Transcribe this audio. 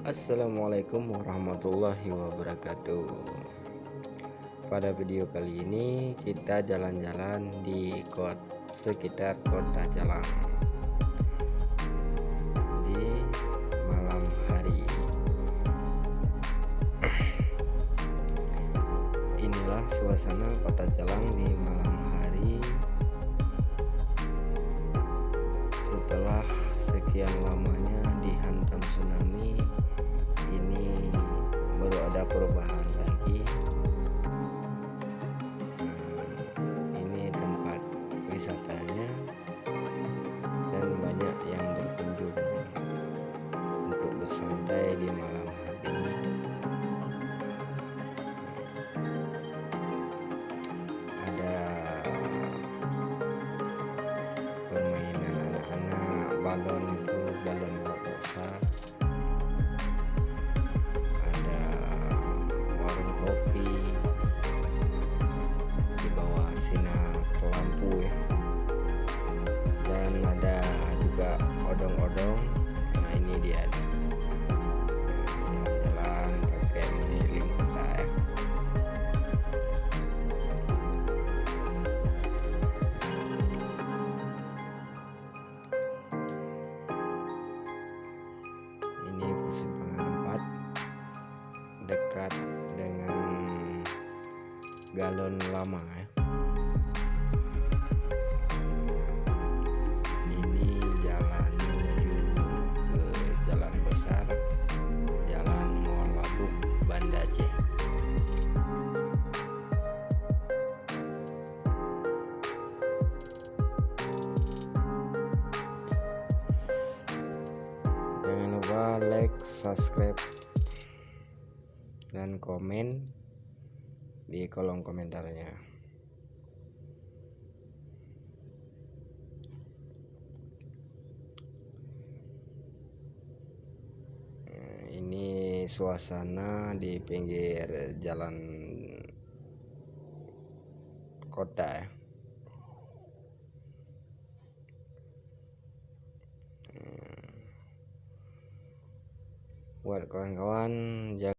Assalamualaikum warahmatullahi wabarakatuh. Pada video kali ini kita jalan-jalan di sekitar kota Jalang di malam hari. Inilah suasana kota Jalang di malam hari setelah sekian lamanya dihantam tsunami. Ini baru ada perubahan lagi. Ini tempat wisatanya dan banyak yang berkunjung untuk bersantai di malam hari. Ada permainan anak-anak, balon raksasa. Ada warung kopi di bawah sinar lampu ya. Dan ada juga odong-odong. Nah, ini dia jalan-jalan pakai keliling kota ya. Ini persimpangan 4 dekat dengan galon lama ya. Ini jalan menuju ke jalan besar, Jalan Moalabuk, Banda Aceh. Jangan lupa like, subscribe, dan komen di kolom komentarnya. Ini suasana di pinggir jalan kota ya. Buat kawan-kawan